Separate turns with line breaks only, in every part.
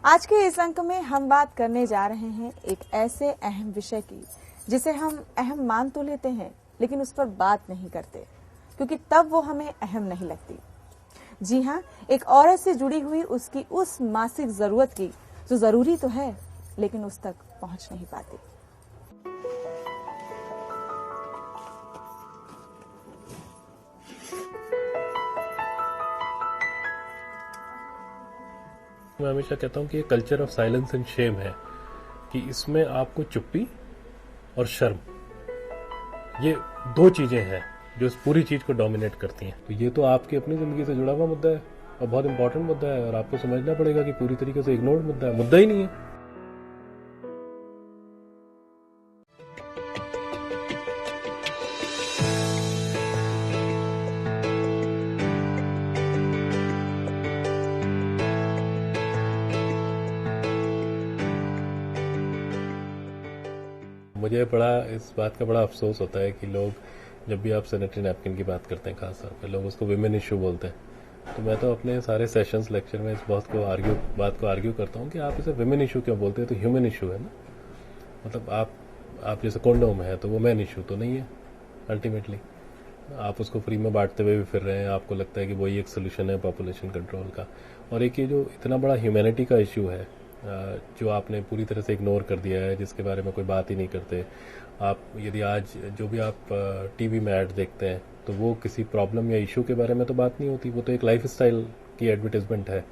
आज के इस अंक में हम बात करने जा रहे हैं एक ऐसे अहम विषय की जिसे हम अहम मान तो लेते हैं लेकिन उस पर बात नहीं करते क्योंकि तब वो हमें अहम नहीं लगती। जी हाँ, एक औरत से जुड़ी हुई उसकी उस मासिक जरूरत की जो जरूरी तो है लेकिन उस तक पहुंच नहीं पाती।
मैं हमेशा कहता हूँ कि ये culture of silence and Shem है कि इसमें आपको चुप्पी और शर्म, ये दो चीजें हैं जो इस पूरी चीज को डोमिनेट करती हैं। तो ये तो आपकी अपनी जिंदगी से जुड़ा हुआ मुद्दा है और बहुत इंपॉर्टेंट मुद्दा है और आपको समझना पड़ेगा कि पूरी तरीके से इग्नोर्ड मुद्दा है, मुद्दा ही नहीं है। मुझे बड़ा इस बात का बड़ा अफसोस होता है कि लोग जब भी आप सैनिटरी नैपकिन की बात करते हैं, खास तौर पर लोग उसको विमेन इशू बोलते हैं। तो मैं तो अपने सारे सेशंस लेक्चर में इस बात को आर्ग्यू करता हूँ कि आप इसे विमेन इशू क्यों बोलते हैं, तो ह्यूमन इशू है ना। मतलब आप जैसे कॉन्डोम है तो वो मैन इशू तो नहीं है। अल्टीमेटली आप उसको फ्री में बांटते हुए भी फिर रहे हैं, आपको लगता है कि वही एक सोल्यूशन है पॉपुलेशन कंट्रोल का। और एक ये जो इतना बड़ा ह्यूमैनिटी का इशू है जो आपने पूरी तरह से इग्नोर कर दिया है, जिसके बारे में कोई बात ही नहीं करते। आप यदि आज जो भी आप टीवी में ऐड देखते हैं तो वो किसी प्रॉब्लम या इशू के बारे में तो बात नहीं होती, वो तो एक लाइफ स्टाइल की एडवर्टाइजमेंट है।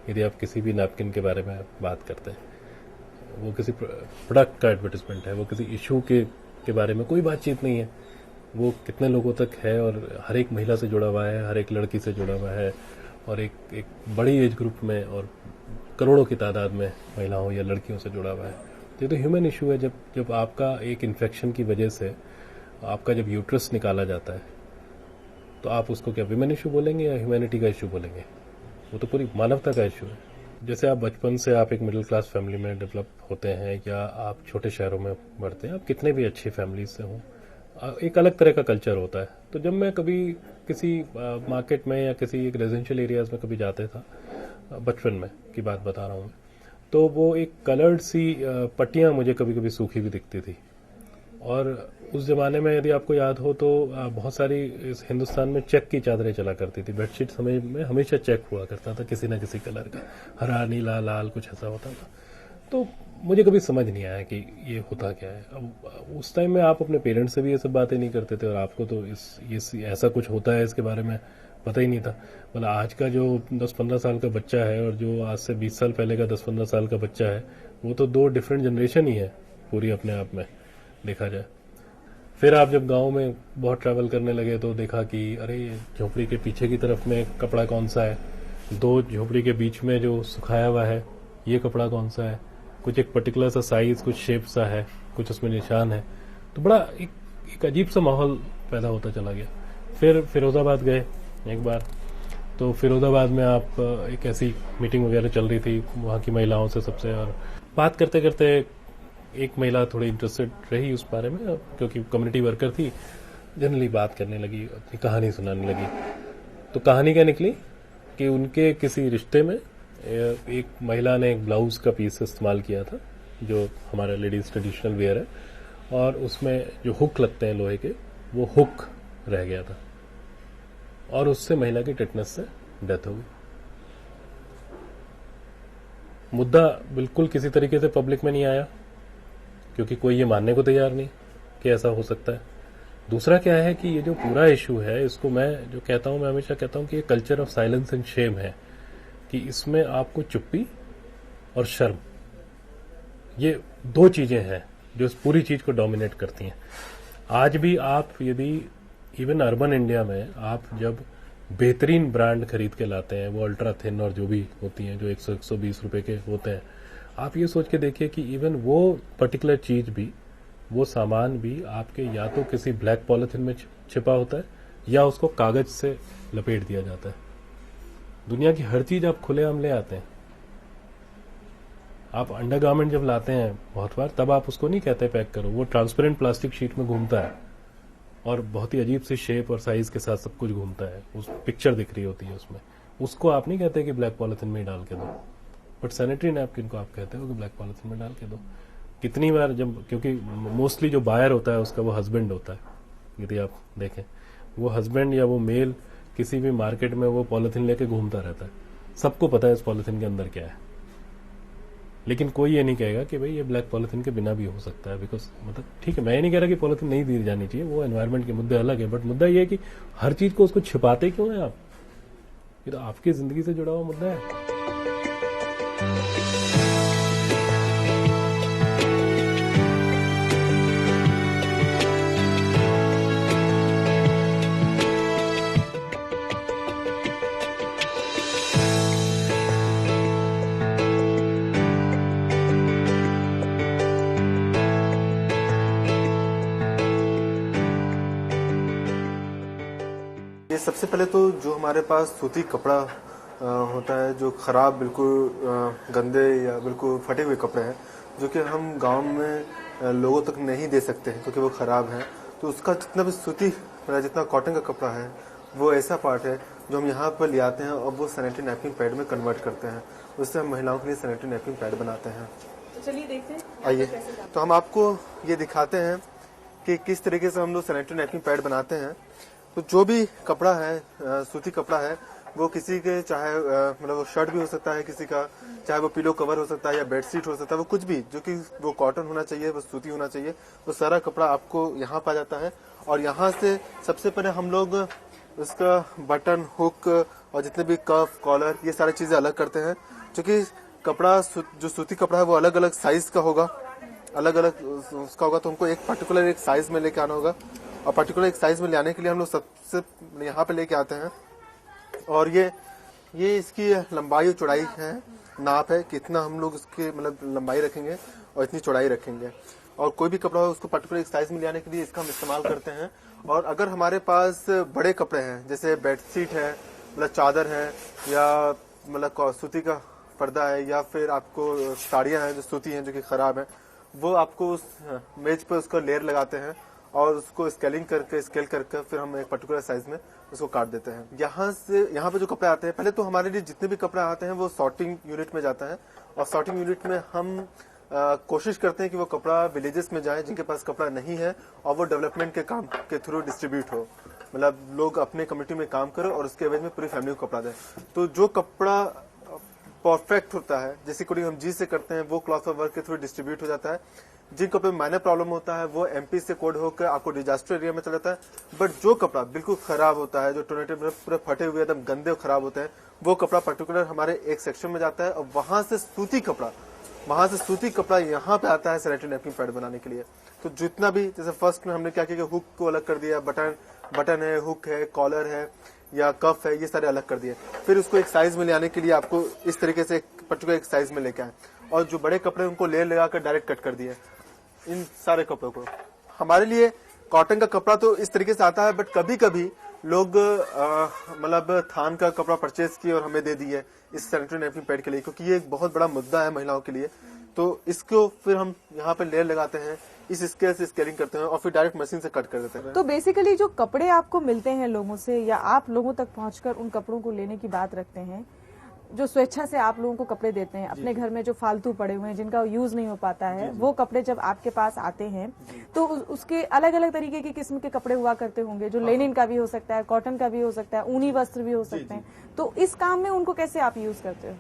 यदि आप किसी भी नैपकिन के बारे में बात करते हैं, वो किसी प्रोडक्ट का एडवर्टाइजमेंट है, वो किसी इशू के बारे में कोई बातचीत नहीं है। वो कितने लोगों तक है और हर एक महिला से जुड़ा हुआ है, हर एक लड़की से जुड़ा हुआ है और एक बड़ी एज ग्रुप में और करोड़ों की तादाद में महिलाओं या लड़कियों से जुड़ा हुआ है। ये तो ह्यूमन इशू है। जब आपका एक इन्फेक्शन की वजह से आपका जब यूट्रस निकाला जाता है तो आप उसको क्या विमेन इशू बोलेंगे या ह्यूमैनिटी का इशू बोलेंगे? वो तो पूरी मानवता का इशू है। जैसे आप बचपन से आप एक मिडिल क्लास फैमिली में डेवलप होते हैं या आप छोटे शहरों में बढ़ते हैं, आप कितने भी अच्छी फैमिली से हों, एक अलग तरह का कल्चर होता है। तो जब मैं कभी किसी मार्केट में या किसी एक रेजिडेंशियल एरियाज में कभी जाते था, बचपन में की बात बता रहा हूँ मैं, तो वो एक कलर्ड सी पट्टियां मुझे कभी कभी सूखी भी दिखती थी। और उस जमाने में यदि आपको याद हो तो बहुत सारी इस हिंदुस्तान में चेक की चादरें चला करती थी। बेडशीट समय में हमेशा चेक हुआ करता था, किसी न किसी कलर का, हरा नीला लाल कुछ ऐसा होता था। तो मुझे कभी समझ नहीं आया कि ये होता क्या है। अब उस टाइम में आप अपने पेरेंट्स से भी ये सब बातें नहीं करते थे और आपको तो ये ऐसा कुछ होता है इसके बारे में पता ही नहीं था। मतलब आज का जो 10-15 साल का बच्चा है और जो आज से 20 साल पहले का 10-15 साल का बच्चा है, वो तो दो डिफरेंट जनरेशन ही है पूरी अपने आप में देखा जाए। फिर आप जब गांव में बहुत ट्रैवल करने लगे तो देखा कि अरे झोपड़ी के पीछे की तरफ में कपड़ा कौन सा है, दो झोपड़ी के बीच में जो सुखाया हुआ है ये कपड़ा कौन सा है, कुछ एक पर्टिकुलर सा साइज, कुछ शेप सा है, कुछ उसमें निशान है। तो बड़ा एक अजीब सा माहौल पैदा होता चला गया। फिर फिरोजाबाद गए एक बार, तो फिरोजाबाद में आप एक ऐसी मीटिंग वगैरह चल रही थी वहाँ की महिलाओं से सबसे, और बात करते करते एक महिला थोड़ी इंटरेस्टेड रही उस बारे में, क्योंकि कम्युनिटी वर्कर थी, जनरली बात करने लगी, अपनी कहानी सुनाने लगी। तो कहानी क्या निकली कि उनके किसी रिश्ते में एक महिला ने एक ब्लाउज का पीस इस्तेमाल किया था जो हमारा लेडीज ट्रेडिशनल वेयर है, और उसमें जो हुक लगते हैं लोहे के, वो हुक रह गया था और उससे महिला की टेटनस से डेथ हो गई। मुद्दा बिल्कुल किसी तरीके से पब्लिक में नहीं आया क्योंकि कोई ये मानने को तैयार नहीं कि ऐसा हो सकता है। दूसरा क्या है कि ये जो पूरा इशू है, इसको मैं जो कहता हूं, मैं हमेशा कहता हूं कि ये culture of silence and Shem है कि इसमें आपको चुप्पी और शर्म, ये दो चीजें हैं जो इस पूरी चीज को डोमिनेट करती हैं। आज भी आप यदि इवन अर्बन इंडिया में आप जब बेहतरीन ब्रांड खरीद के लाते हैं, वो अल्ट्रा थिन और जो भी होती हैं जो 100-120 रुपए के होते हैं, आप ये सोच के देखिए कि इवन वो पर्टिकुलर चीज भी, वो सामान भी आपके या तो किसी ब्लैक पॉलिथीन में छिपा होता है या उसको कागज से लपेट दिया जाता है। दुनिया की हर चीज आप खुलेआम ले आते हैं। आप अंडरगारमेंट जब लाते हैं बहुत बार, तब आप उसको नहीं कहते पैक करो, वो ट्रांसपेरेंट प्लास्टिक शीट में घूमता है और बहुत ही अजीब सी शेप और साइज के साथ सब कुछ घूमता है, उस पिक्चर दिख रही होती है उसमें, उसको आप नहीं कहते कि ब्लैक पॉलिथीन में ही डाल के दो। बट सैनिटरी नैपकिन को आप कहते हो कि ब्लैक पॉलिथीन में डाल के दो। कितनी बार जब, क्योंकि मोस्टली जो बायर होता है उसका वो हस्बैंड होता है, यदि आप देखें वो हस्बैंड या वो मेल किसी भी मार्केट में वो पॉलिथीन लेके घूमता रहता है, सबको पता है इस पॉलिथीन के अंदर क्या है, लेकिन कोई ये नहीं कहेगा कि भाई ये ब्लैक पॉलिथीन के बिना भी हो सकता है। बिकॉज मतलब ठीक है, मैं ये नहीं कह रहा कि पॉलिथीन नहीं दी जानी चाहिए, वो एनवायरमेंट के मुद्दे अलग है, बट मुद्दा ये है कि हर चीज को उसको छिपाते क्यों है आप? ये तो आपकी जिंदगी से जुड़ा हुआ मुद्दा है।
ये सबसे पहले तो जो हमारे पास सूती कपड़ा होता है, जो खराब बिल्कुल गंदे या बिल्कुल फटे हुए कपड़े हैं, जो कि हम गांव में लोगों तक नहीं दे सकते हैं क्योंकि वो खराब है, तो उसका जितना भी सूती जितना कॉटन का कपड़ा है वो ऐसा पार्ट है जो हम यहाँ पर ले आते हैं और वो सैनिटरी नैपकिन पैड में कन्वर्ट करते हैं। उससे हम महिलाओं के लिए सैनिटरी नैपकिन पैड बनाते हैं।
तो चलिए देखते हैं।
आइए, तो हम आपको ये दिखाते हैं कि किस तरीके से हम लोग सैनिटरी नैपकिन पैड बनाते हैं। तो जो भी कपड़ा है, सूती कपड़ा है, वो किसी के चाहे मतलब वो शर्ट भी हो सकता है किसी का, चाहे वो पिलो कवर हो सकता है या बेडशीट हो सकता है, वो कुछ भी जो कि वो कॉटन होना चाहिए, वो सूती होना चाहिए, वो सारा कपड़ा आपको यहाँ पा जाता है। और यहाँ से सबसे पहले हम लोग उसका बटन, हुक और जितने भी कफ, कॉलर, ये सारी चीजें अलग करते हैं। क्योंकि कपड़ा जो सूती कपड़ा है वो अलग अलग साइज का होगा, अलग अलग उसका होगा, तो हमको एक पर्टिकुलर एक साइज में लेके आना होगा। और पर्टिकुलर एक साइज में ले आने के लिए हम लोग सबसे यहाँ पे लेके आते हैं। और ये इसकी लंबाई और चौड़ाई है, नाप है, कितना हम लोग उसकी मतलब लंबाई रखेंगे और इतनी चौड़ाई रखेंगे। और कोई भी कपड़ा हो उसको पर्टिकुलर एक साइज में ले आने के लिए इसका हम इस्तेमाल करते हैं। और अगर हमारे पास बड़े कपड़े हैं, जैसे बेडशीट है, मतलब चादर है, या मतलब सूती का पर्दा है, या फिर आपको साड़ियाँ हैं जो सूती हैं जो कि खराब है, वो आपको उस मेज पे उसका लेयर लगाते हैं और उसको स्केल करके फिर हम एक पर्टिकुलर साइज में उसको काट देते हैं। यहाँ पे जो कपड़े आते हैं, पहले तो हमारे लिए जितने भी कपड़े आते हैं वो सॉर्टिंग यूनिट में जाता है। और सॉर्टिंग यूनिट में हम कोशिश करते हैं कि वो कपड़ा विलेजेस में जाए जिनके पास कपड़ा नहीं है, और वो डेवलपमेंट के काम के थ्रू डिस्ट्रीब्यूट हो, मतलब लोग अपने कम्युनिटी में काम करो और उसके एवज में पूरी फैमिली को कपड़ा दें। तो जो कपड़ा परफेक्ट होता है, जैसे कोडिंग हम जी से करते हैं, वो क्लॉथ ऑफ वर्क के थ्रू डिस्ट्रीब्यूट हो जाता है। जिन कपड़े में माइनर प्रॉब्लम होता है वो एमपी से कोड होकर आपको डिजास्टर एरिया में चला जाता है। बट जो कपड़ा बिल्कुल खराब होता है, जो टोर्नेटिव में पूरे फटे हुए एकदम गंदे और खराब होते हैं, वो कपड़ा पर्टिकुलर हमारे एक सेक्शन में जाता है और वहां से सूती कपड़ा यहाँ पे आता है सैनिटरी नैपकिन पैड बनाने के लिए। तो जितना भी, जैसे फर्स्ट में हमने क्या किया कि हुक को अलग कर दिया, बटन है, हुक है, कॉलर है या कफ है, ये सारे अलग कर दिए। फिर उसको एक साइज में ले आने के लिए आपको इस तरीके से पर्टिकुलर एक साइज में लेके आए, और जो बड़े कपड़े उनको लेयर लगाकर डायरेक्ट कट कर दिए इन सारे कपड़ों को। हमारे लिए कॉटन का कपड़ा तो इस तरीके से आता है, बट कभी कभी लोग मतलब थान का कपड़ा परचेज किए और हमें दे दिए इस सैनिटरी नैपकिन पैड के लिए, क्योंकि ये एक बहुत बड़ा मुद्दा है महिलाओं के लिए। तो इसको फिर हम यहाँ पे लेयर लगाते हैं, इस स्केल से स्केलिंग करते हैं और फिर डायरेक्ट मशीन से कट कर देते हैं।
तो बेसिकली जो कपड़े आपको मिलते हैं लोगों से, या आप लोगों तक पहुंचकर उन कपड़ों को लेने की बात रखते हैं, जो स्वेच्छा से आप लोगों को कपड़े देते हैं, अपने घर में जो फालतू पड़े हुए हैं जिनका यूज नहीं हो पाता है, वो कपड़े जब आपके पास आते हैं तो उसके अलग अलग तरीके की किस्म के कपड़े हुआ करते होंगे, जो लेनिन का भी हो सकता है, कॉटन का भी हो सकता है, ऊनी वस्त्र भी हो सकते हैं। तो इस काम में उनको कैसे आप यूज करते हो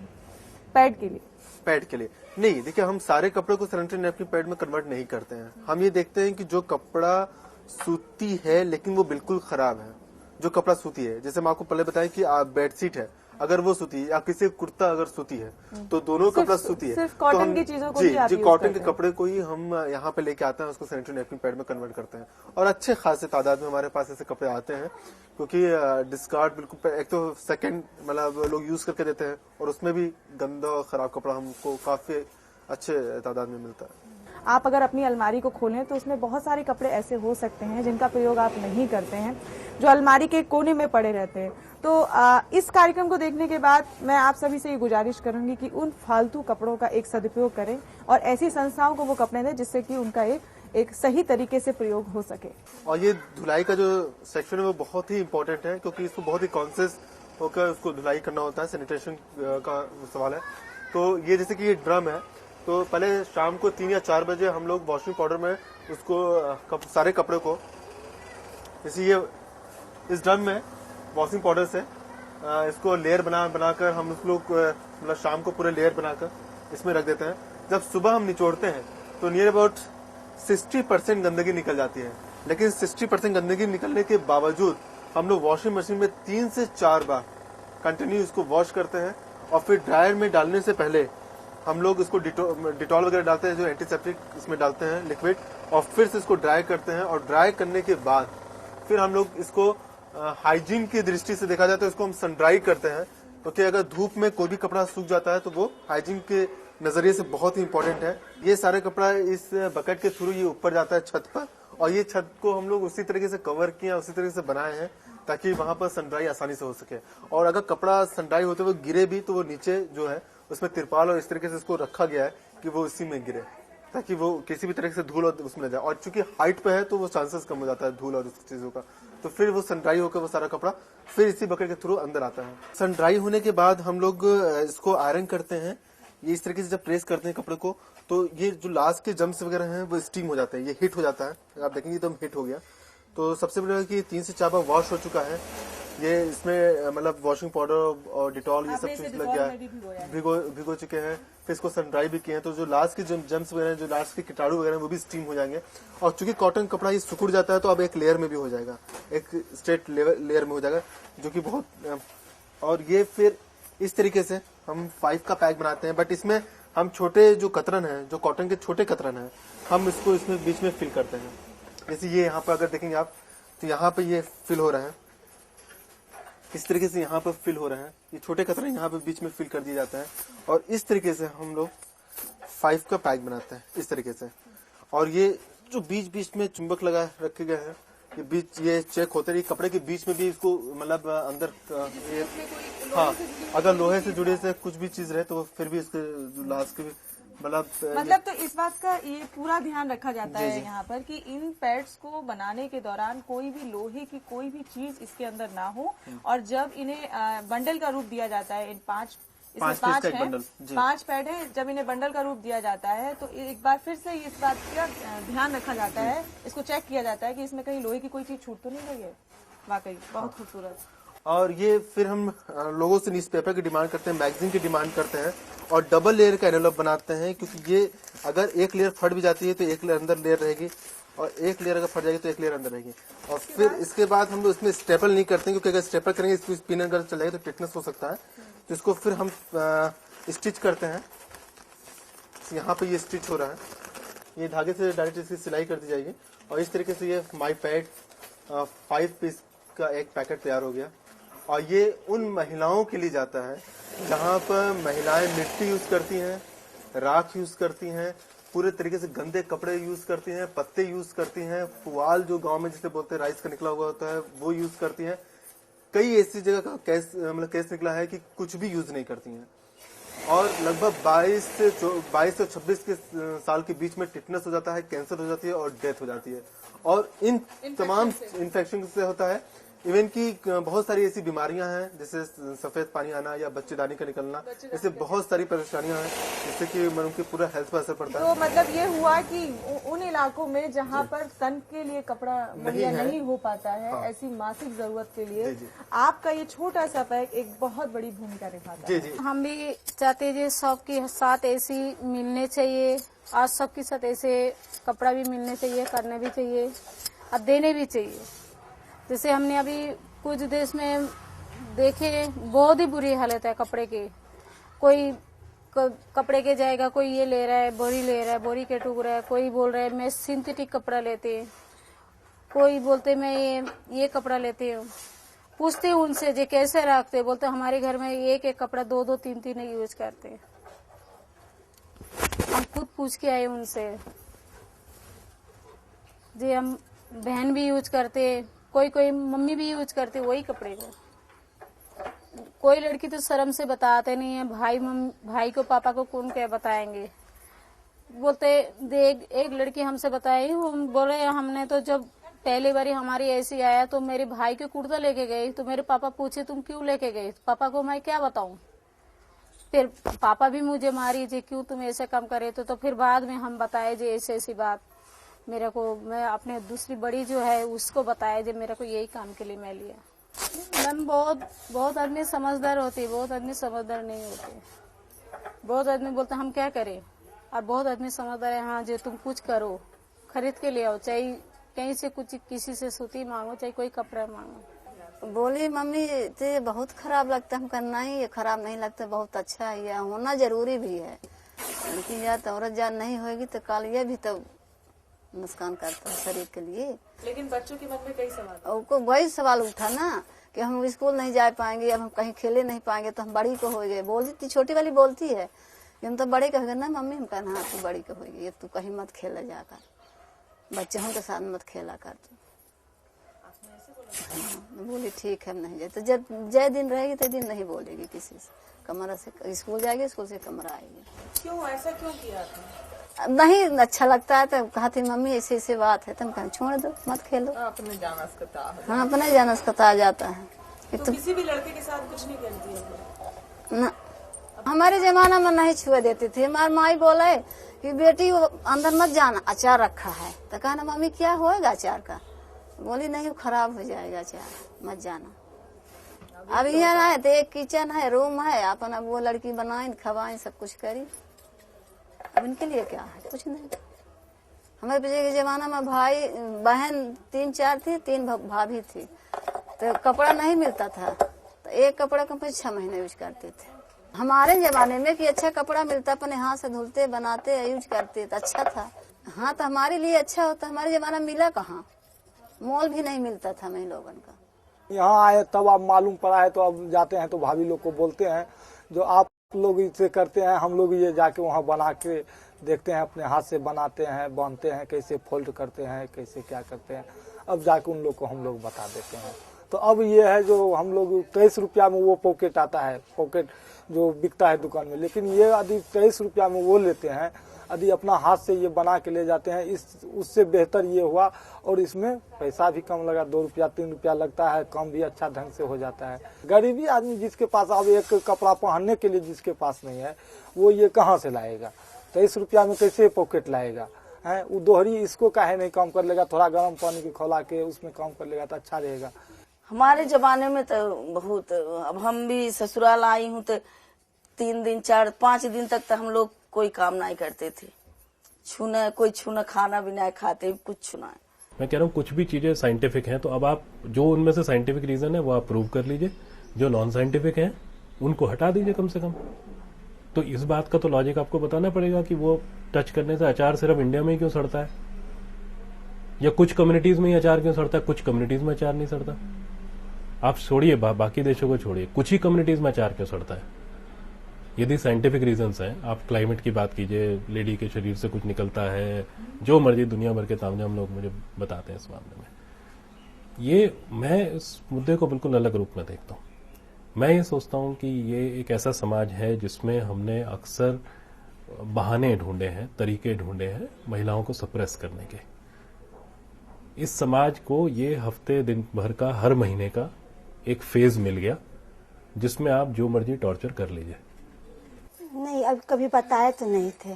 पैड के लिए?
पैड के लिए नहीं, देखिए हम सारे कपड़े को सैनिटरी नैपकिन पैड में कन्वर्ट नहीं करते हैं। हम ये देखते हैं कि जो कपड़ा सूती है लेकिन वो बिल्कुल खराब है, जो कपड़ा सूती है, जैसे मैं आपको पहले बताया कि बेडशीट है, अगर वो सूती है, या किसी कुर्ता अगर सूती है, तो दोनों कपड़ा सूती है,
सिर्फ कॉटन की चीजों को
जी कॉटन के कपड़े को ही हम यहाँ पे लेके आते हैं, उसको सैनिटरी नैपकिन पैड में कन्वर्ट करते हैं। और अच्छे खासे तादाद में हमारे पास ऐसे कपड़े आते हैं, क्योंकि डिस्कार्ड बिल्कुल, एक तो सेकंड मतलब लोग यूज करके देते हैं, और उसमें भी गंदा और खराब कपड़ा हमको काफी अच्छे तादाद में मिलता है।
आप अगर अपनी अलमारी को खोलें तो उसमें बहुत सारे कपड़े ऐसे हो सकते हैं जिनका प्रयोग आप नहीं करते हैं, जो अलमारी के कोने में पड़े रहते हैं। तो इस कार्यक्रम को देखने के बाद मैं आप सभी से ये गुजारिश करूंगी कि उन फालतू कपड़ों का एक सदुपयोग करें और ऐसी संस्थाओं को वो कपड़े दें जिससे कि उनका एक सही तरीके से प्रयोग हो सके।
और ये धुलाई का जो सेक्शन है वो बहुत ही इम्पोर्टेंट है, क्योंकि इसको बहुत ही कॉन्शियस होकर उसको धुलाई करना होता है। सैनिटेशन का सवाल है, तो ये जैसे कि ये ड्रम है, तो पहले शाम को 3 या 4 बजे हम लोग वॉशिंग पाउडर में उसको सारे कपड़े को, जैसे ये इस ड्रम में वॉशिंग पाउडर से इसको लेयर बनाकर हम उस लोग मतलब शाम को पूरे लेयर बनाकर इसमें रख देते हैं। जब सुबह हम निचोड़ते हैं तो नियर अबाउट 60% गंदगी निकल जाती है, लेकिन 60% गंदगी निकलने के बावजूद हम लोग वॉशिंग मशीन में 3 से 4 बार कंटिन्यू इसको वॉश करते हैं और फिर ड्रायर में डालने से पहले हम लोग इसको डिटॉल वगैरह डालते हैं, जो एंटीसेप्टिक इसमें डालते हैं लिक्विड, और फिर से इसको ड्राई करते हैं। और ड्राई करने के बाद फिर हम लोग इसको हाइजीन की दृष्टि से देखा जाए तो इसको हम सन ड्राई करते हैं, क्योंकि अगर धूप में कोई भी कपड़ा सूख जाता है तो वो हाइजीन के नजरिए से बहुत ही इंपॉर्टेंट है। ये सारे कपड़ा इस बकेट के थ्रू ये ऊपर जाता है छत पर, और ये छत को हम लोग उसी तरीके से कवर किए, उसी तरीके से बनाए हैं ताकि वहां पर सन ड्राई आसानी से हो सके। और अगर कपड़ा सन ड्राई होते हुए गिरे भी तो वो नीचे जो है उसमें तिरपाल और इस तरीके से इसको रखा गया है कि वो इसी में गिरे, ताकि वो किसी भी तरह से धूल और उसमें न जाए। और चूंकि हाइट पे है तो वो चांसेस कम हो जाता है धूल और उस चीजों का, तो फिर वो सन ड्राई होकर वो सारा कपड़ा फिर इसी बकेट के थ्रू अंदर आता है। सन ड्राई होने के बाद हम लोग इसको आयरन करते हैं। ये इस तरीके से जब प्रेस करते हैं कपड़े को तो ये जो लास्ट के जम्स वगैरह हैं वो स्टीम हो जाते हैं, ये हिट हो जाता है। आप देखेंगे तो हिट हो गया। तो सबसे बड़ा कि 3 से 4 बार वॉश हो चुका है। ये इसमें मतलब वॉशिंग पाउडर और डिटॉल ये सब चीज लग गया है, भिगो चुके हैं। फिर इसको सन ड्राई भी किए हैं, तो जो लास्ट के जम्स वगैरह जो लास्ट के कीटाणु वगैरह वो भी स्टीम हो जाएंगे। और चूंकि कॉटन कपड़ा ये सुकुड़ जाता है तो अब एक लेयर में भी हो जाएगा, एक स्ट्रेट लेयर में हो जाएगा, जो कि बहुत। और ये फिर इस तरीके से हम 5 का पैक बनाते हैं, बट इसमें हम छोटे जो कतरन है, जो कॉटन के छोटे कतरन है, हम इसको इसमें बीच में फिल करते हैं। जैसे ये यहाँ पर अगर देखेंगे आप तो यहाँ पे ये फिल हो रहा है, इस तरीके से यहाँ पर फिल हो रहे हैं। ये छोटे कतरन यहाँ पे बीच में फिल कर दिया जाता है और इस तरीके से हम लोग 5 का पैक बनाते हैं इस तरीके से। और ये जो बीच बीच में चुंबक लगा रखे गए हैं, ये बीच ये चेक होते रही कपड़े के बीच में भी इसको मतलब अंदर ये, हाँ, अगर लोहे से जुड़े से कुछ भी चीज रहे तो फिर भी इसके लास्ट के भी
मतलब तो इस बात का ये पूरा ध्यान रखा जाता है यहाँ पर कि इन पैड्स को बनाने के दौरान कोई भी लोहे की कोई भी चीज इसके अंदर ना हो। और जब इन्हें बंडल का रूप दिया जाता है, इन 5 पैड है, जब इन्हें बंडल का रूप दिया जाता है तो एक बार फिर से इस बात का ध्यान रखा जाता है, इसको चेक किया जाता है कि इसमें कहीं लोहे की कोई चीज छूट तो नहीं गई है। वाकई बहुत खूबसूरत।
और ये फिर हम लोगों से न्यूज़पेपर की डिमांड करते हैं, मैगजीन की डिमांड करते हैं और डबल लेयर का एनवेलप बनाते हैं, क्योंकि ये अगर एक लेयर फट भी जाती है तो एक लेयर अंदर लेयर रहेगी और एक लेयर अगर फट जाएगी तो एक लेयर अंदर रहेगी। और फिर इसके बाद हम लोग इसमें स्टेपल नहीं करते हैं, क्योंकि अगर स्टेपल करेंगे इसको पिन अगर चलेगा तो टिटनेस हो सकता है। तो इसको फिर हम स्टिच करते हैं। यहाँ पे ये स्टिच हो रहा है, ये धागे से डायरेक्ट इसकी सिलाई कर दी जाएगी और इस तरीके से ये माई पैड 5 पीस का एक पैकेट तैयार हो गया। और ये उन महिलाओं के लिए जाता है जहाँ पर महिलाएं मिट्टी यूज करती हैं, राख यूज करती हैं, पूरे तरीके से गंदे कपड़े यूज करती हैं, पत्ते यूज करती हैं, पुआल जो गांव में जिसे बोलते हैं राइस का निकला हुआ होता है वो यूज करती हैं। कई ऐसी जगह का केस निकला है कि कुछ भी यूज नहीं करती हैं और लगभग 22 से 26 के साल के बीच में टिटनेस हो जाता है, कैंसर हो जाती है और डेथ हो जाती है। और इन तमाम इन्फेक्शन से होता है। इवन की बहुत सारी ऐसी बीमारियां हैं जैसे सफेद पानी आना या बच्चेदानी का निकलना, ऐसे बहुत सारी परेशानियां हैं जिससे कि उनके पूरा हेल्थ पर असर पड़ता है।
तो मतलब ये हुआ कि उन इलाकों में जहाँ पर सन के लिए कपड़ा मुहैया नहीं हो पाता है, हाँ, ऐसी मासिक जरूरत के लिए आपका ये छोटा सा पैक एक बहुत बड़ी भूमिका निभाता है।
हम भी चाहते हैं सबके साथ ऐसी मिलने चाहिए, आज सबके साथ ऐसे कपड़ा भी मिलने चाहिए, करने भी चाहिए और देने भी चाहिए। जैसे हमने अभी कुछ देश में देखे बहुत ही बुरी हालत है कपड़े की। कोई कपड़े के जाएगा, कोई ये ले रहा है, बोरी ले रहा है, बोरी के टुकड़ा है, कोई बोल रहा है मैं सिंथेटिक कपड़ा लेते हैं, कोई बोलते मैं ये कपड़ा लेते हूँ। पूछते उनसे जे कैसे रखते, बोलते हमारे घर में एक कपड़ा 2-2 3-3 यूज करते। हम खुद पूछ के आए उनसे, जे हम बहन भी यूज करते, कोई मम्मी भी यूज करती वही कपड़े को। कोई लड़की तो शर्म से बताते नहीं है, भाई को पापा को कौन क्या बताएंगे। बोलते देख एक लड़की हमसे बताई, वो बोले हमने तो जब पहली बारी हमारी ऐसी आया तो मेरे भाई के कुर्ता लेके गई तो मेरे पापा पूछे तुम क्यों लेके गई, पापा को मैं क्या बताऊं। फिर पापा भी मुझे मारी जी, क्यों तुम ऐसे काम करे। तो फिर बाद में हम बताए जी ऐसी ऐसी बात मेरे को, मैं अपने दूसरी बड़ी जो है उसको बताया जी मेरे को यही काम के लिए मैं लिया। मैम बहुत आदमी समझदार होती है, बहुत आदमी समझदार नहीं होते। बहुत आदमी बोलते हम क्या करें, और बहुत आदमी समझदार है, हाँ जी तुम कुछ करो, खरीद के ले आओ, चाहे कहीं से कुछ किसी से सूती मांगो, चाहे कोई कपड़ा मांगो।
बोली मम्मी ये बहुत खराब लगता है। हम कहना नहीं, ये खराब नहीं लगता, बहुत अच्छा है, ये होना जरूरी भी है। लड़की जात औरत जात नहीं होगी तो काल ये भी तो नुकसान करता है शरीर के लिए।
लेकिन बच्चों के मन में कई सवाल,
उनको वही सवाल उठा ना कि हम स्कूल नहीं जा पाएंगे, अब हम कहीं खेले नहीं पाएंगे, तो हम बड़ी को हो गए। बोलती छोटी वाली बोलती है कि हम तो बड़े कहेंगे ना मम्मी। हम कहना हाँ तू बड़ी को हो गई, तू कहीं मत खेला जाकर, बच्चों के साथ मत खेला कर तू। बोली ठीक है हम नहीं जाए। तो जब जय दिन रहेगी तो दिन नहीं बोलेगी किसी से, कमरा से स्कूल जाएगी, स्कूल से कमरा आएगी।
क्यों ऐसा क्यों किया था?
नहीं अच्छा लगता है तो कहा थी मम्मी ऐसी ऐसी बात है, तुम कहीं छोड़ दो, मत खेलो।
अपने जानस्कता,
हाँ अपने जानस्कता आ जाता है।
तो किसी भी लड़के के साथ कुछ नहीं करती है
ना, हमारे जमाना में नहीं छुए देती थी। हमारी माई बोले कि बेटी अंदर मत जाना, अचार रखा है। तो कहना मम्मी क्या होएगा अचार का? बोली नहीं खराब हो जाएगा अचार, मत जाना। अब यहाँ है तो एक किचन है, रूम है, अपन अब वो लड़की बनाए खवाए सब कुछ करी। अब इनके लिए क्या है, कुछ नहीं। हमारे पिछले के जमाना में भाई बहन 3-4 थी, 3 भाभी थी, तो कपड़ा नहीं मिलता था, तो एक कपड़ा को 6 महीने यूज करते थे। हमारे जमाने में कि अच्छा कपड़ा मिलता, अपने हाथ से धुलते बनाते यूज करते, तो अच्छा था। हाँ तो हमारे लिए अच्छा होता, हमारे जमाना मिला कहाँ, मॉल भी नहीं मिलता था हम लोगों का।
यहाँ आए तब अब मालूम पड़ा है, तो अब जाते हैं तो भाभी लोग को बोलते हैं जो आप लोग इसे करते हैं, हम लोग ये जाके वहाँ बना के देखते हैं, अपने हाथ से बनाते हैं, बांधते हैं, कैसे फोल्ड करते हैं, कैसे क्या करते हैं। अब जाके उन लोग को हम लोग बता देते हैं। तो अब ये है जो हम लोग 23 रुपया में वो पॉकेट आता है, पॉकेट जो बिकता है दुकान में, लेकिन ये यदि 23 रुपया में वो लेते हैं, यदि अपना हाथ से ये बना के ले जाते हैं, उससे बेहतर ये हुआ। और इसमें पैसा भी कम लगा, 2 रुपया 3 रुपया लगता है, काम भी अच्छा ढंग से हो जाता है। गरीबी आदमी जिसके पास अब एक कपड़ा पहनने के लिए जिसके पास नहीं है, वो ये कहाँ से लाएगा? 23 रुपया में कैसे पॉकेट लाएगा है? वो दोहरी इसको काहे नहीं काम कर लेगा, थोड़ा गर्म पानी के खौला के उसमें काम कर लेगा तो अच्छा रहेगा।
हमारे जमाने में तो बहुत, अब हम भी ससुराल आई हूँ तो 3 दिन 4-5 दिन तक तो हम लोग कोई काम नहीं करते थे, कोई छूना खाना भी नहीं खाते, कुछ छूना।
मैं कह रहा हूँ कुछ भी चीजें साइंटिफिक हैं, तो अब आप जो उनमें से साइंटिफिक रीजन है वो आप प्रूव कर लीजिए, जो नॉन साइंटिफिक है उनको हटा दीजिए कम से कम। तो इस बात का तो लॉजिक आपको बताना पड़ेगा कि वो टच करने से अचार सिर्फ इंडिया में ही क्यों सड़ता है, या कुछ कम्युनिटीज में ही अचार क्यों सड़ता है, कुछ कम्युनिटीज में अचार नहीं सड़ता। आप छोड़िए बाकी देशों को छोड़िए, कुछ ही कम्युनिटीज में अचार क्यों सड़ता है। यदि साइंटिफिक रीजंस हैं, आप क्लाइमेट की बात कीजिए, लेडी के शरीर से कुछ निकलता है, जो मर्जी दुनिया भर के तामझाम लोग मुझे बताते हैं इस मामले में। ये मैं इस मुद्दे को बिल्कुल अलग रूप में देखता हूं। मैं ये सोचता हूं कि ये एक ऐसा समाज है जिसमें हमने अक्सर बहाने ढूंढे हैं, तरीके ढूंढे हैं महिलाओं को सप्रेस करने के। इस समाज को ये हफ्ते दिन भर का, हर महीने का एक फेज मिल गया जिसमें आप जो मर्जी टॉर्चर कर लीजिए।
नहीं, अब कभी बताए तो नहीं थे,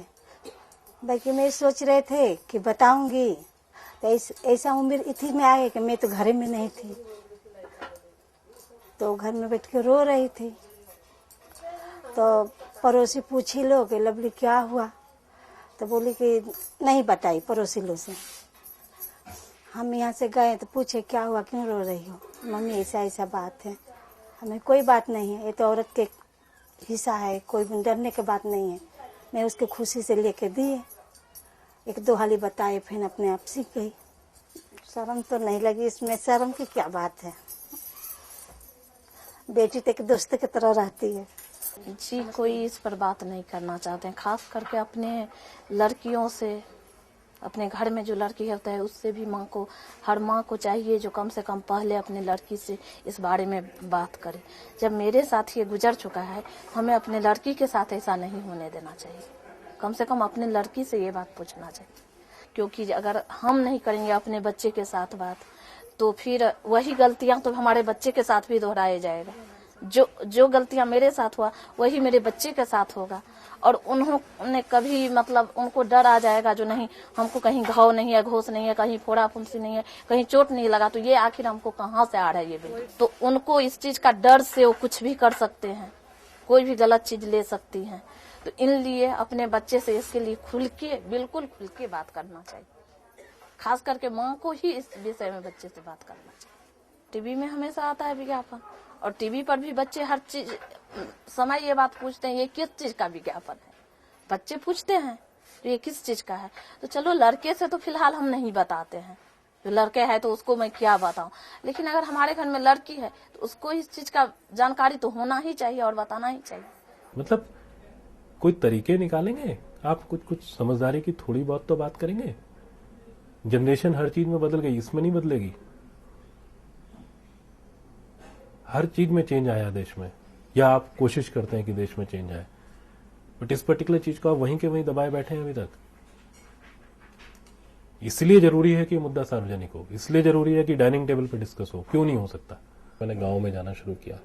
बल्कि मैं सोच रहे थे कि बताऊंगी तो ऐसा उम्र इतनी में आए कि मैं तो घर में नहीं थी, तो घर में बैठ के रो रही थी। तो पड़ोसी पूछी लो कि लवली क्या हुआ, तो बोली कि नहीं बताई पड़ोसी लो से। हम यहाँ से गए तो पूछे क्या हुआ, क्यों रो रही हो? मम्मी ऐसा ऐसा बात है। हमें कोई बात नहीं है, ये तो औरत के हिस्सा है, कोई डरने की बात नहीं है। मैं उसको खुशी से लेके दिए, 1-2 हाली बताए, फिर अपने आप सीख गई। शर्म तो नहीं लगी इसमें, शर्म की क्या बात है, बेटी तो एक दोस्त की तरह रहती है।
जी कोई इस पर बात नहीं करना चाहते हैं, खास करके अपने लड़कियों से। अपने घर में जो लड़की होता है उससे भी हर माँ को चाहिए जो कम से कम पहले अपने लड़की से इस बारे में बात करे। जब मेरे साथ ये गुजर चुका है, हमें अपने लड़की के साथ ऐसा नहीं होने देना चाहिए। कम से कम अपने लड़की से ये बात पूछना चाहिए, क्योंकि अगर हम नहीं करेंगे अपने बच्चे के साथ बात, तो फिर वही गलतियां तो हमारे बच्चे के साथ भी दोहराया जाएगा। जो गलतियां मेरे साथ हुआ वही मेरे बच्चे के साथ होगा। और उन्होंने कभी मतलब उनको डर आ जाएगा जो नहीं हमको कहीं घाव नहीं है, घोष नहीं है, कहीं फोड़ा फुंसी नहीं है, कहीं चोट नहीं लगा तो ये आखिर हमको कहाँ से आ रहा है ये बिल्ली। तो उनको इस चीज का डर से वो कुछ भी कर सकते हैं, कोई भी गलत चीज ले सकती हैं। तो इन लिए अपने बच्चे से इसके लिए बिल्कुल खुल के बात करना चाहिए। खास करके माँ को ही इस विषय में बच्चे से बात करना चाहिए। टीवी में हमेशा आता है विज्ञापन, और टीवी पर भी बच्चे हर चीज समय ये बात पूछते हैं ये किस चीज का विज्ञापन है। बच्चे पूछते हैं तो ये किस चीज का है। तो चलो लड़के से तो फिलहाल हम नहीं बताते हैं, जो लड़के है तो उसको मैं क्या बताऊं, लेकिन अगर हमारे घर में लड़की है तो उसको इस चीज का जानकारी तो होना ही चाहिए और बताना ही चाहिए।
मतलब कोई तरीके निकालेंगे आप, कुछ समझदारी की थोड़ी बहुत तो बात करेंगे। जनरेशन हर चीज में बदल गई, इसमें नहीं बदलेगी। हर चीज में चेंज आया देश में, या आप कोशिश करते हैं कि देश में चेंज आए, बट इस पर्टिकुलर चीज को आप वहीं के वहीं दबाए बैठे हैं अभी तक। इसलिए जरूरी है कि मुद्दा सार्वजनिक हो, इसलिए जरूरी है कि डाइनिंग टेबल पर डिस्कस हो। क्यों नहीं हो सकता? मैंने गांव में जाना शुरू किया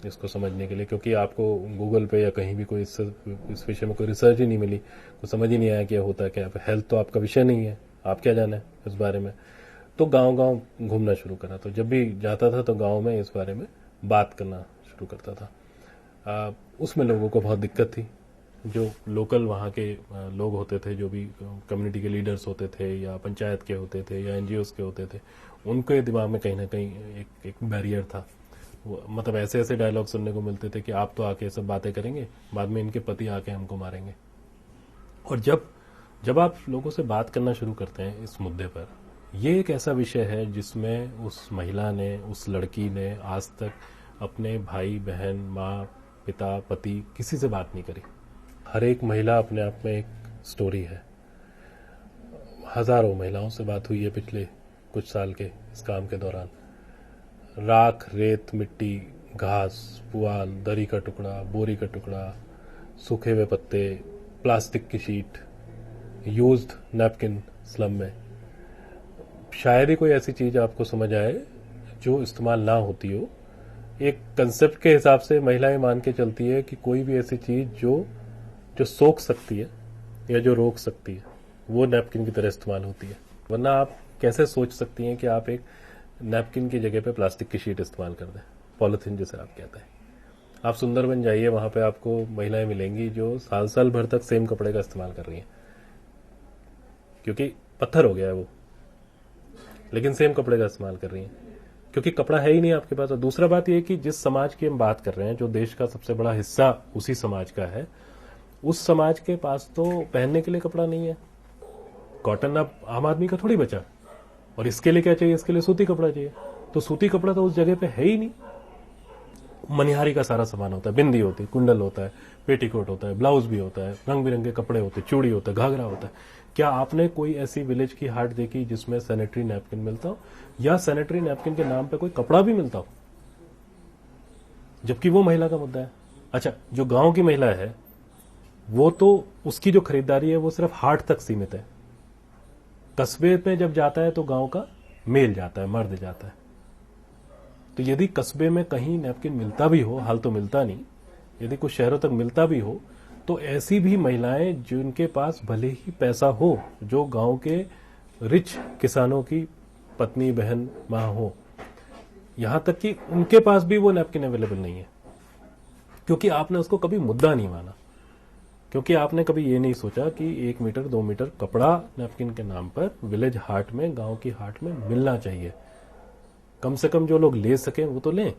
इसको समझने के लिए, क्योंकि आपको गूगल पे या कहीं भी कोई इस विषय में कोई रिसर्च ही नहीं मिली, कुछ समझ ही नहीं आया क्या होता है क्या। हेल्थ तो आपका विषय नहीं है, आप क्या जाने इस बारे में। तो गांव घूमना शुरू करा। तो जब भी जाता था तो गांव में इस बारे में बात करना शुरू करता था। उसमें लोगों को बहुत दिक्कत थी। जो लोकल वहाँ के लोग होते थे, जो भी कम्युनिटी के लीडर्स होते थे या पंचायत के होते थे या एनजीओस के होते थे, उनके दिमाग में कहीं ना कहीं एक बैरियर था। मतलब ऐसे ऐसे डायलॉग सुनने को मिलते थे कि आप तो आके सब बातें करेंगे, बाद में इनके पति आके हमको मारेंगे। और जब आप लोगों से बात करना शुरू करते हैं इस मुद्दे पर, ये एक ऐसा विषय है जिसमें उस महिला ने, उस लड़की ने आज तक अपने भाई बहन, माँ, पिता, पति किसी से बात नहीं करी। हर एक महिला अपने आप में एक स्टोरी है। हजारों महिलाओं से बात हुई है पिछले कुछ साल के इस काम के दौरान। राख, रेत, मिट्टी, घास, पुआल, दरी का टुकड़ा, बोरी का टुकड़ा, सूखे हुए पत्ते, प्लास्टिक की शीट, यूज्ड नैपकिन स्लम में। शायद ही कोई ऐसी चीज आपको समझ आए जो इस्तेमाल ना होती हो। एक कंसेप्ट के हिसाब से महिलाएं मान के चलती है कि कोई भी ऐसी चीज जो सोख सकती है या जो रोक सकती है वो नैपकिन की तरह इस्तेमाल होती है। वरना आप कैसे सोच सकती हैं कि आप एक नैपकिन की जगह पे प्लास्टिक की शीट इस्तेमाल कर दें, पॉलिथीन जिसे आप कहते हैं। आप सुंदरबन जाइए, वहां पे आपको महिलाएं मिलेंगी जो साल साल भर तक सेम कपड़े का इस्तेमाल कर रही हैं, क्योंकि पत्थर हो गया है वो, लेकिन सेम कपड़े का इस्तेमाल कर रही हैं क्योंकि कपड़ा है ही नहीं आपके पास। और दूसरा बात यह है कि जिस समाज की हम बात कर रहे हैं, जो देश का सबसे बड़ा हिस्सा उसी समाज का है, उस समाज के पास तो पहनने के लिए कपड़ा नहीं है। कॉटन अब आम आदमी का थोड़ी बचा, और इसके लिए क्या चाहिए? इसके लिए सूती कपड़ा चाहिए। तो सूती कपड़ा तो उस जगह पे है ही नहीं। मनिहारी का सारा सामान होता है, बिंदी होती है, कुंडल होता है, पेटीकोट होता है, ब्लाउज भी होता है, रंग बिरंगे कपड़े होते हैं, चूड़ी होता है, घाघरा होता है। क्या आपने कोई ऐसी विलेज की हाट देखी जिसमें सैनिटरी नैपकिन मिलता हो, या सैनिटरी नैपकिन के नाम पे कोई कपड़ा भी मिलता हो, जबकि वो महिला का मुद्दा है? अच्छा, जो गांव की महिला है वो तो उसकी जो खरीदारी है वो सिर्फ हाट तक सीमित है। कस्बे में जब जाता है तो गांव का मेल जाता है, मर्द जाता है। तो यदि कस्बे में कहीं नैपकिन मिलता भी हो, हाल तो मिलता नहीं, यदि कुछ शहरों तक मिलता भी हो, तो ऐसी भी महिलाएं जिनके पास भले ही पैसा हो, जो गांव के रिच किसानों की पत्नी, बहन, मां हो, यहां तक कि उनके पास भी वो नैपकिन अवेलेबल नहीं है, क्योंकि आपने उसको कभी मुद्दा नहीं माना, क्योंकि आपने कभी ये नहीं सोचा कि 1 मीटर 2 मीटर कपड़ा नैपकिन के नाम पर विलेज हाट में, गांव की हाट में मिलना चाहिए। कम से कम जो लोग ले सके वो तो लें।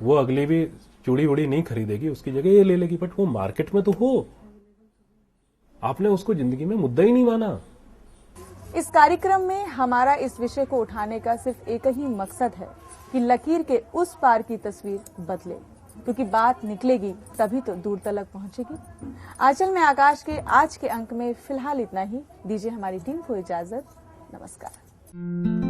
वो अगली भी चूड़ी उड़ी नहीं खरीदेगी, उसकी जगह ये ले लेगी, बट वो मार्केट में तो हो। आपने उसको जिंदगी में मुद्दा ही नहीं माना।
इस कार्यक्रम में हमारा इस विषय को उठाने का सिर्फ एक ही मकसद है कि लकीर के उस पार की तस्वीर बदले, क्योंकि बात निकलेगी तभी तो दूर तलक पहुंचेगी। आंचल में आकाश के आज के अंक में फिलहाल इतना ही। दीजिए हमारी टीम को इजाजत। नमस्कार।